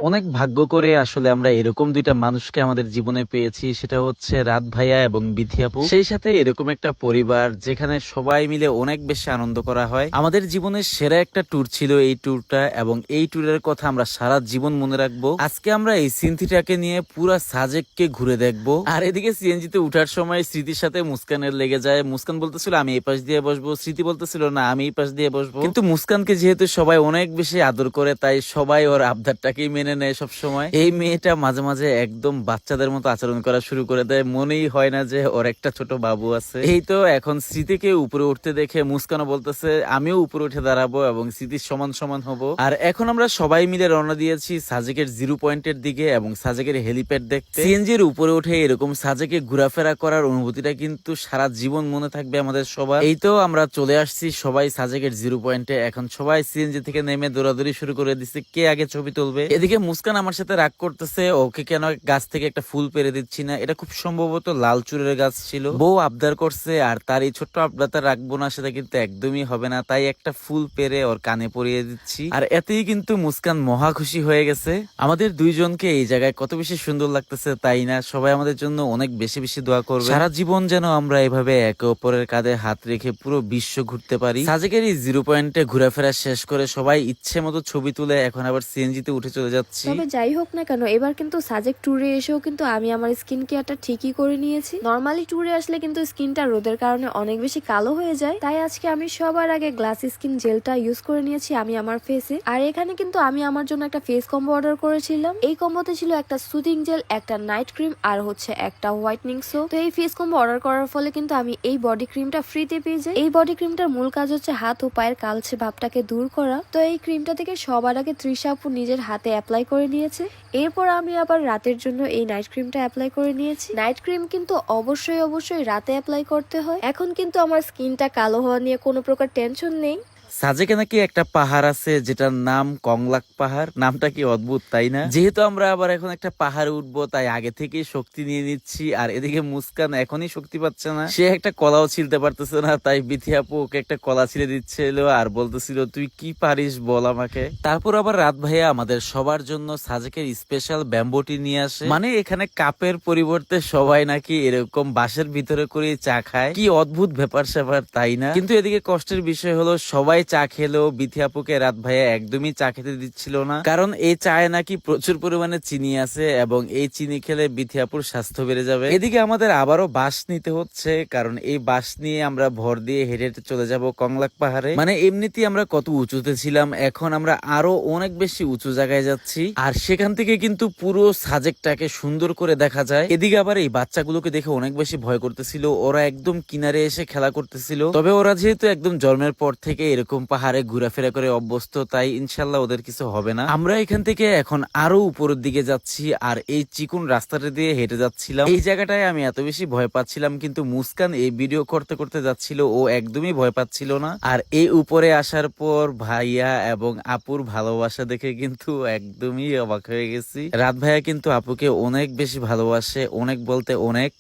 অনেক ভাগ্য করে আসলে আমরা এরকম দুইটা মানুষকে আমাদের জীবনে পেয়েছি, সেটা হচ্ছে রাত ভাইয়া এবং বিথি আপু। সেই সাথে এরকম একটা পরিবার যেখানে সবাই মিলে অনেক বেশি আনন্দ করা হয়। আমাদের জীবনের সেরা একটা ট্যুর ছিল এই ট্যুরটা, এবং এই ট্যুরের কথা আমরা সারা জীবন মনে রাখবো। আজকে আমরা এই সিনথিটাকে নিয়ে পুরা সাজেককে ঘুরে দেখবো। আর এদিকে সিএনজি তে উঠার সময় স্মৃতির সাথে মুস্কানের লেগে যায়। মুস্কান বলতেছিল আমি এই পাশ দিয়ে বসবো, স্মৃতি বলতেছিল না আমি এই পাশ দিয়ে বসবো। কিন্তু মুস্কানকে যেহেতু সবাই অনেক বেশি আদর করে, তাই সবাই ওর আবদারটাকেই মেনে নেয় সব সময়। এই মেয়েটা মাঝে মাঝে একদম বাচ্চাদের মতো আচরণ করা শুরু করে দেয়, মনেই হয় না যে ওর একটা ছোট বাবু আছে। এই তো এখন স্মৃতিকে উপরে উঠতে দেখে মুস্কানও বলতেছে আমিও উপরে উঠে দাঁড়াবো এবং স্মৃতির সমান সমান হব। আর এখন আমরা সবাই মিলে রওনা দিয়েছি সাজেকের জিরো পয়েন্টের দিকে এবং সাজেকের হেলিপ্যাড দেখতে। সিএনজির উপরে উঠে এরকম সাজেকে ঘোরাফেরা করার অনুভূতিটা কিন্তু সারা জীবন মনে থাকবে আমাদের সবার। এই তো আমরা চলে আসছি সবাই সাজেকের জিরো পয়েন্টে। এখন সবাই সিএনজি থেকে নেমে দৌড়াদৌড়ি শুরু করে দিচ্ছে কে আগে ছবি তুলবে। এদিকে মুস্কান আমার সাথে রাগ করতেছে, ওকে কেন গাছ থেকে একটা ফুল পেরে দিচ্ছি না। এটা খুব সম্ভবত লাল চুরের গাছ ছিল, বউ আবদার করছে আর তার এই ছোট্ট আবদারটা রাখবো না সেটা কিন্তু একদমই হবে না, তাই একটা ফুল পেরে ওর কানে পরিয়ে দিচ্ছি। আর এতেই কিন্তু মুস্কান মহা খুশি হয়ে গেছে। আমাদের দুইজনকে এই জায়গায় কত বেশি সুন্দর লাগতেছে তাই না? সবাই আমাদের জন্য অনেক বেশি বেশি দোয়া করবে, সারা জীবন যেন আমরা এভাবে একে অপরের কাঁধে হাত রেখে পুরো বিশ্ব ঘুরতে পারি। সাজেকের এই জিরো পয়েন্টে ঘোরাফেরা শেষ করে সবাই ইচ্ছে মতো ছবি তুলে এখন আবার সিএনজি তে উঠে চলে যাচ্ছি। তবে যাই হোক না কেন, এবার কিন্তু সাজেক ট্যুরে এসেও কিন্তু আমি আমার স্কিন কেয়ারটা ঠিকই করে নিয়েছি। নর্মালি ট্যুরে আসলে কিন্তু স্কিনটা রোদের কারণে অনেক বেশি কালো হয়ে যায়, তাই আজকে আমি সবার আগে গ্লাস স্কিন জেলটা ইউজ করে নিয়েছি আমি আমার ফেসে। আর এখানে কিন্তু আমি আমার জন্য একটা ফেস কম্বো অর্ডার করেছিলাম। এই কম্বোতে ছিল একটা সুদিং জেল, একটা নাইট ক্রিম আর হচ্ছে একটা হোয়াইটনিং সোপ। তো এই ফেস কম্বো অর্ডার করার ফলে কিন্তু আমি এই বডি ক্রিমটা ফ্রিতে পেয়ে যাই। এই বডি ক্রিমটার মূল কাজ হচ্ছে হাত ও পায়ের কালচে ভাবটাকে দূর করা। তো এই ক্রিমটা থেকে সবার আগে তৃষা আপু নিজের হাতে অ্যাপ্লাই করে নিয়েছে। এরপর আমি আবার রাতের জন্য এই নাইট ক্রিমটা অ্যাপ্লাই করে নিয়েছি। নাইট ক্রিম কিন্তু অবশ্যই রাতে অ্যাপ্লাই করতে হয়। এখন কিন্তু আমার স্কিনটা কালো হওয়া নিয়ে কোনো প্রকার টেনশন নেই। সাজেকে নাকি একটা পাহাড় আছে যেটার নাম কংলাক পাহাড়। নামটা কি অদ্ভুত তাই না? যেহেতু আমরা আবার এখন একটা পাহাড়ে উঠবো, তাই আগে থেকেই শক্তি নিয়ে নিচ্ছি। আর এদিকে মুস্কান এখনই শক্তি পাচ্ছে না, সে একটা কলাও ছিলতে পারতেছে না, তাই বিথি আপু ওকে একটা কলা ছিলে দিচ্ছিল আর বলতেছিল তুই কি পারিস বল আমাকে। তারপর আবার রাত ভাইয়া আমাদের সবার জন্য সাজেকের স্পেশাল ব্যাম্বোটি নিয়ে আসে। মানে এখানে কাপের পরিবর্তে সবাই নাকি এরকম বাঁশের ভিতরে করে চা খায়। কি অদ্ভুত ব্যাপার স্যাপার তাই না? কিন্তু এদিকে কষ্টের বিষয় হলো সবাই চা খেলেও বিথি আপুকে রাত ভাইয়া একদমই চা খেতে দিচ্ছিল না, কারণ এই চায়ে নাকি প্রচুর পরিমাণে চিনি আছে এবং এই চিনি খেলে বিথি আপুর স্বাস্থ্য বেড়ে যাবে। এদিকে আমাদের আবারও বাস নিতে হচ্ছে, কারণ এই বাস নিয়ে আমরা ভর দিয়ে হেঁটে হেঁটে চলে যাব কংলাক পাহাড়ে। মানে এমনিতেই আমরা কত উঁচুতে ছিলাম, এখন আমরা আরো অনেক বেশি উঁচু জায়গায় যাচ্ছি। আর সেখান থেকে কিন্তু পুরো সাজেকটাকে সুন্দর করে দেখা যায়। এদিকে আবার এই বাচ্চাগুলোকে দেখে অনেক বেশি ভয় করতেছিল, ওরা একদম কিনারে এসে খেলা করতেছিল। তবে ওরা যেহেতু একদম জন্মের পর থেকে এরকম পাহাড়ে ঘোরাফেরা করে অভ্যস্ত, তাই ইনশাল্লাহ ওদের কিছু হবে না। আমরা এখান থেকে এখন আরো উপরের দিকে যাচ্ছি আর এই চিকুন রাস্তাটা দিয়ে হেঁটে যাচ্ছিলাম। এই জায়গাটায় আমি এত বেশি ভয় পাচ্ছিলাম, কিন্তু মুস্কান এই ভিডিও করতে করতে যাচ্ছিল, ও একদমই ভয় পাচ্ছিল না। আর এই উপরে আসার পর ভাইয়া এবং আপুর ভালোবাসা দেখে কিন্তু একদমই অবাক হয়ে গেছি। রাত ভাইয়া কিন্তু আপুকে অনেক বেশি ভালোবাসে, অনেক বলতে অনেক।